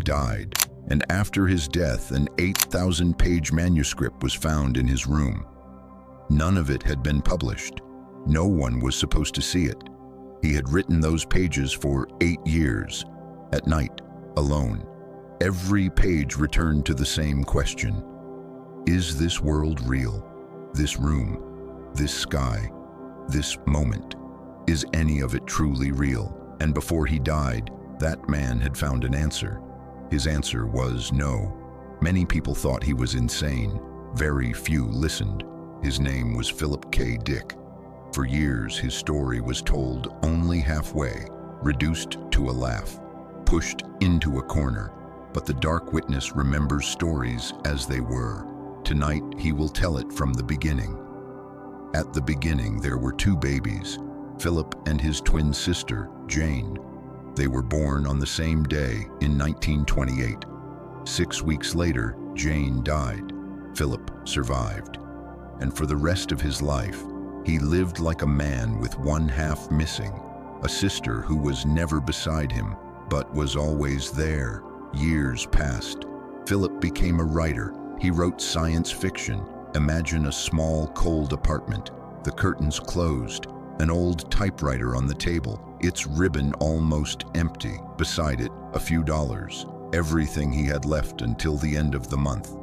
died, and after his death, an 8,000-page manuscript was found in his room. None of it had been published. No one was supposed to see it. He had written those pages for 8 years, at night, alone. Every page returned to the same question. Is this world real? This room? This sky? This moment? Is any of it truly real? And before he died, that man had found an answer. His answer was no. Many people thought he was insane. Very few listened. His name was Philip K. Dick. For years, his story was told only halfway, reduced to a laugh, pushed into a corner. But the dark witness remembers stories as they were. Tonight, he will tell it from the beginning. At the beginning, there were 2 babies, Philip and his twin sister, Jane. They were born on the same day in 1928. 6 weeks later, Jane died. Philip survived. And for the rest of his life, he lived like a man with one half missing, a sister who was never beside him, but was always there. Years passed. Philip became a writer. He wrote science fiction. Imagine a small, cold apartment, the curtains closed, an old typewriter on the table, its ribbon almost empty. Beside it, a few dollars, everything he had left until the end of the month.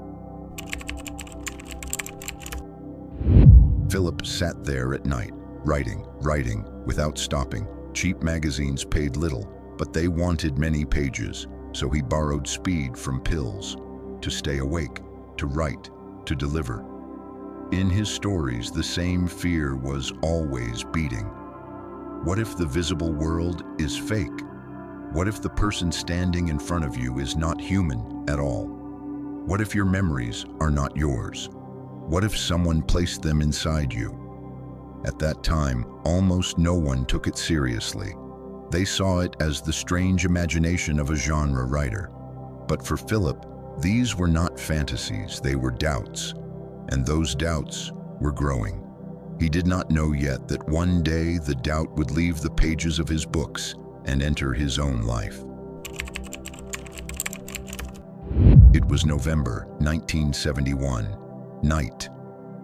Philip sat there at night, writing, without stopping. Cheap magazines paid little, but they wanted many pages, so he borrowed speed from pills to stay awake, to write, to deliver. In his stories, the same fear was always beating. What if the visible world is fake? What if the person standing in front of you is not human at all? What if your memories are not yours? What if someone placed them inside you? At that time, almost no one took it seriously. They saw it as the strange imagination of a genre writer. But for Philip, these were not fantasies, they were doubts. And those doubts were growing. He did not know yet that one day the doubt would leave the pages of his books and enter his own life. It was November 1971. Night.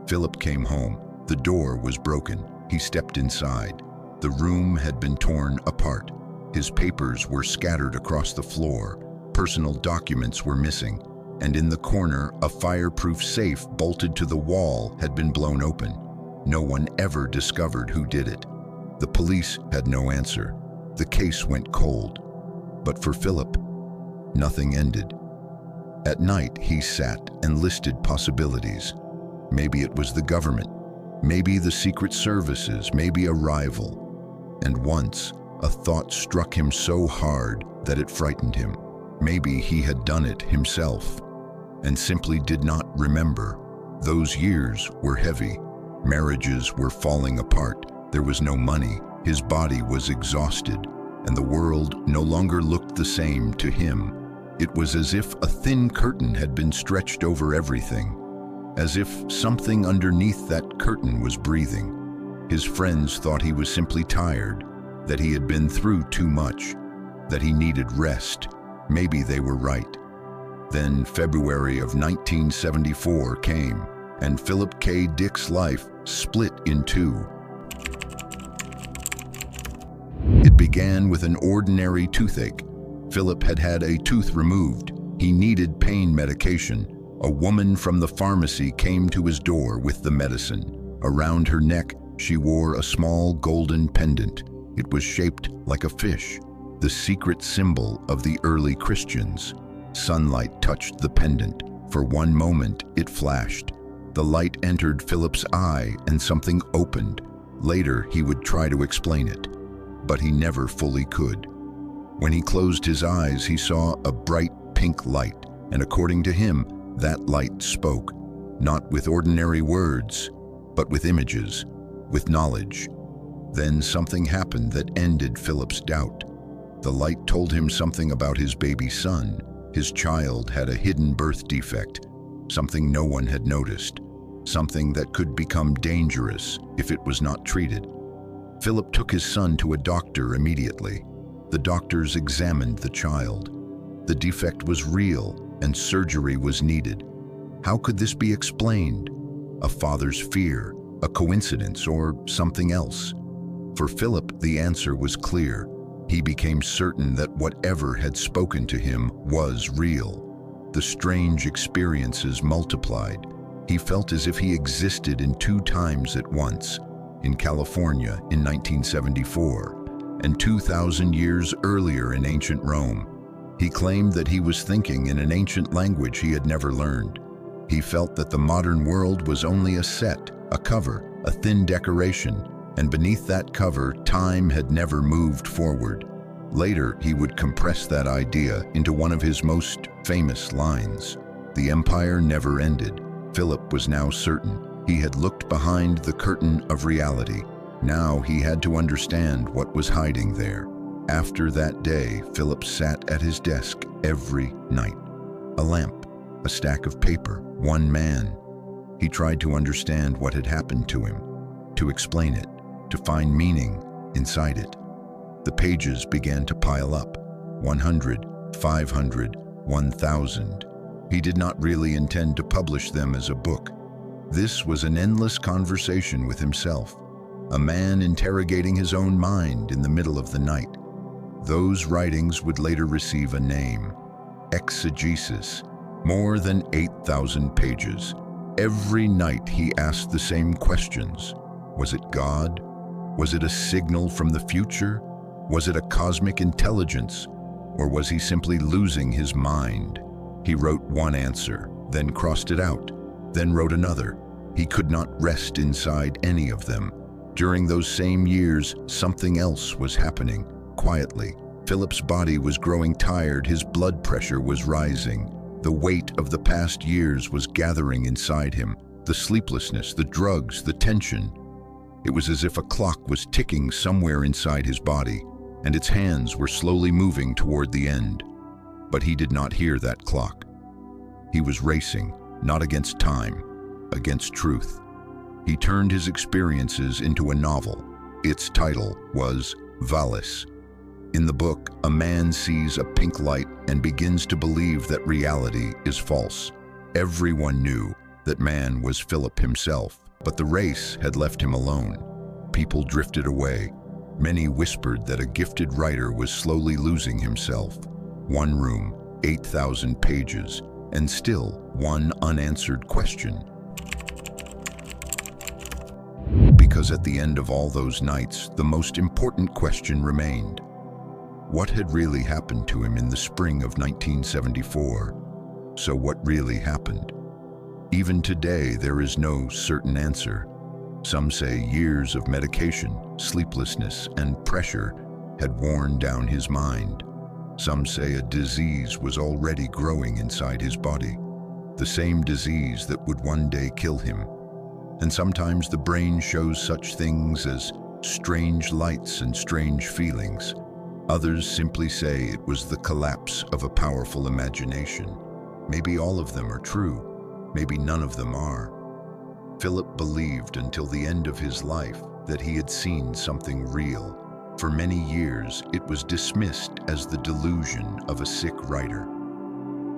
Philip came home. The door was broken. He stepped inside. The room had been torn apart. His papers were scattered across the floor. Personal documents were missing. And in the corner, a fireproof safe bolted to the wall had been blown open. No one ever discovered who did it. The police had no answer. The case went cold. But for Philip, nothing ended. At night, he sat and listed possibilities. Maybe it was the government, maybe the secret services, maybe a rival. And once, a thought struck him so hard that it frightened him. Maybe he had done it himself and simply did not remember. Those years were heavy. Marriages were falling apart. There was no money. His body was exhausted, and the world no longer looked the same to him. It was as if a thin curtain had been stretched over everything, as if something underneath that curtain was breathing. His friends thought he was simply tired, that he had been through too much, that he needed rest. Maybe they were right. Then February of 1974 came, and Philip K. Dick's life split in two. It began with an ordinary toothache. Philip had had a tooth removed. He needed pain medication. A woman from the pharmacy came to his door with the medicine. Around her neck, she wore a small golden pendant. It was shaped like a fish, the secret symbol of the early Christians. Sunlight touched the pendant. For one moment, it flashed. The light entered Philip's eye and something opened. Later, he would try to explain it, but he never fully could. When he closed his eyes, he saw a bright pink light, and according to him, that light spoke, not with ordinary words, but with images, with knowledge. Then something happened that ended Philip's doubt. The light told him something about his baby son. His child had a hidden birth defect, something no one had noticed, something that could become dangerous if it was not treated. Philip took his son to a doctor immediately. The doctors examined the child. The defect was real and surgery was needed. How could this be explained? A father's fear, a coincidence, or something else? For Philip, the answer was clear. He became certain that whatever had spoken to him was real. The strange experiences multiplied. He felt as if he existed in two times at once, in California in 1974, and 2,000 years earlier in ancient Rome. He claimed that he was thinking in an ancient language he had never learned. He felt that the modern world was only a set, a cover, a thin decoration, and beneath that cover, time had never moved forward. Later, he would compress that idea into one of his most famous lines. The empire never ended. Philip was now certain. He had looked behind the curtain of reality. Now he had to understand what was hiding there. After that day, Philip sat at his desk every night. A lamp, a stack of paper, one man. He tried to understand what had happened to him, to explain it, to find meaning inside it. The pages began to pile up, 100, 500, 1,000. He did not really intend to publish them as a book. This was an endless conversation with himself, a man interrogating his own mind in the middle of the night. Those writings would later receive a name, Exegesis, more than 8,000 pages. Every night he asked the same questions. Was it God? Was it a signal from the future? Was it a cosmic intelligence? Or was he simply losing his mind? He wrote one answer, then crossed it out, then wrote another. He could not rest inside any of them. During those same years, something else was happening, quietly. Philip's body was growing tired, his blood pressure was rising. The weight of the past years was gathering inside him. The sleeplessness, the drugs, the tension. It was as if a clock was ticking somewhere inside his body, and its hands were slowly moving toward the end. But he did not hear that clock. He was racing, not against time, against truth. He turned his experiences into a novel. Its title was Valis. In the book, a man sees a pink light and begins to believe that reality is false. Everyone knew that man was Philip himself, but the race had left him alone. People drifted away. Many whispered that a gifted writer was slowly losing himself. One room, 8,000 pages, and still one unanswered question. Because at the end of all those nights, the most important question remained. What had really happened to him in the spring of 1974? So what really happened? Even today, there is no certain answer. Some say years of medication, sleeplessness, and pressure had worn down his mind. Some say a disease was already growing inside his body, the same disease that would one day kill him. And sometimes the brain shows such things as strange lights and strange feelings. Others simply say it was the collapse of a powerful imagination. Maybe all of them are true. Maybe none of them are. Philip believed until the end of his life that he had seen something real. For many years, it was dismissed as the delusion of a sick writer.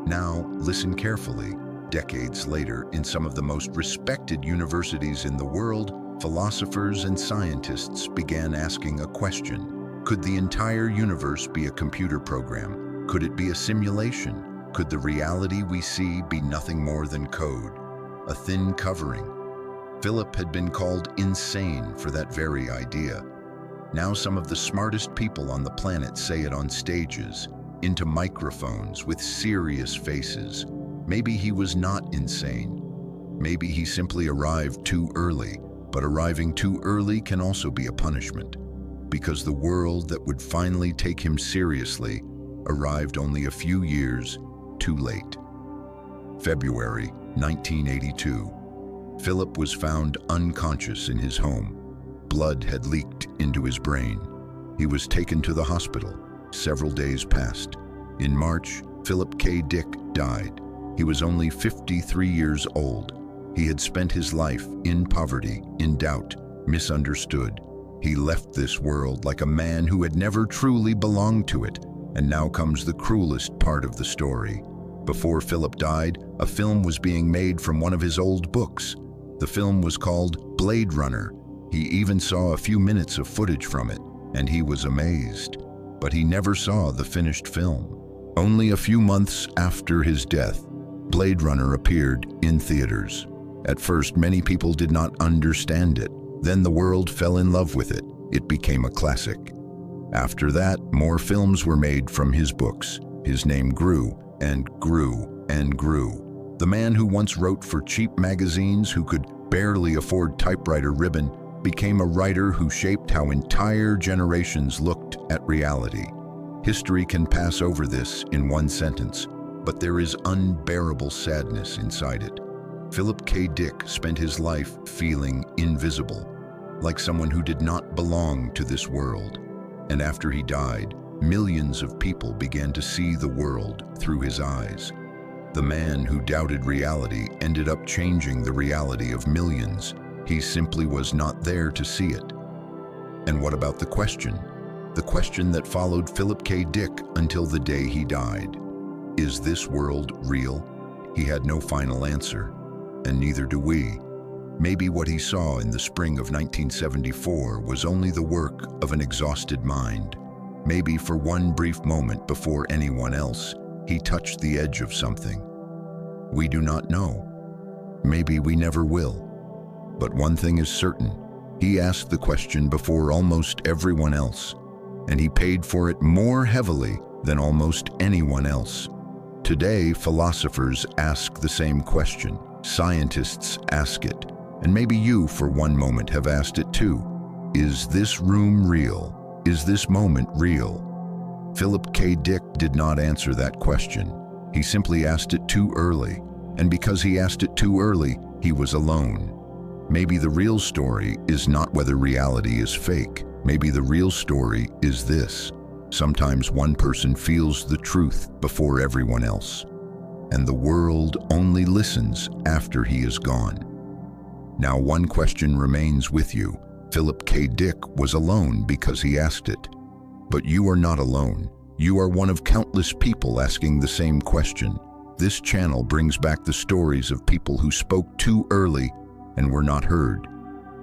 Now, listen carefully. Decades later, in some of the most respected universities in the world, philosophers and scientists began asking a question. Could the entire universe be a computer program? Could it be a simulation? Could the reality we see be nothing more than code, a thin covering? Philip had been called insane for that very idea. Now some of the smartest people on the planet say it on stages, into microphones with serious faces. Maybe he was not insane. Maybe he simply arrived too early, but arriving too early can also be a punishment, because the world that would finally take him seriously arrived only a few years too late. February 1982. Philip was found unconscious in his home. Blood had leaked into his brain. He was taken to the hospital. Several days passed. In March, Philip K. Dick died. He was only 53 years old. He had spent his life in poverty, in doubt, misunderstood. He left this world like a man who had never truly belonged to it. And now comes the cruelest part of the story. Before Philip died, a film was being made from one of his old books. The film was called Blade Runner. He even saw a few minutes of footage from it, and he was amazed. But he never saw the finished film. Only a few months after his death, Blade Runner appeared in theaters. At first, many people did not understand it. Then the world fell in love with it. It became a classic. After that, more films were made from his books. His name grew and grew and grew. The man who once wrote for cheap magazines, who could barely afford typewriter ribbon, became a writer who shaped how entire generations looked at reality. History can pass over this in one sentence, but there is unbearable sadness inside it. Philip K. Dick spent his life feeling invisible, like someone who did not belong to this world. And after he died, millions of people began to see the world through his eyes. The man who doubted reality ended up changing the reality of millions. He simply was not there to see it. And what about the question? The question that followed Philip K. Dick until the day he died. Is this world real? He had no final answer, and neither do we. Maybe what he saw in the spring of 1974 was only the work of an exhausted mind. Maybe for one brief moment before anyone else, he touched the edge of something. We do not know. Maybe we never will. But one thing is certain. He asked the question before almost everyone else, and he paid for it more heavily than almost anyone else. Today, philosophers ask the same question. Scientists ask it. And maybe you, for one moment, have asked it too. Is this room real? Is this moment real? Philip K. Dick did not answer that question. He simply asked it too early. And because he asked it too early, he was alone. Maybe the real story is not whether reality is fake. Maybe the real story is this. Sometimes one person feels the truth before everyone else. And the world only listens after he is gone. Now one question remains with you. Philip K. Dick was alone because he asked it. But you are not alone. You are one of countless people asking the same question. This channel brings back the stories of people who spoke too early and were not heard.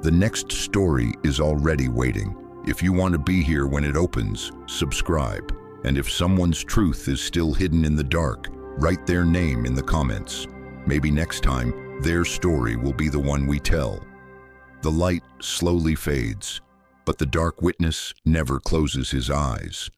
The next story is already waiting. If you want to be here when it opens, subscribe. And if someone's truth is still hidden in the dark, write their name in the comments. Maybe next time, their story will be the one we tell. The light slowly fades, but the dark witness never closes his eyes.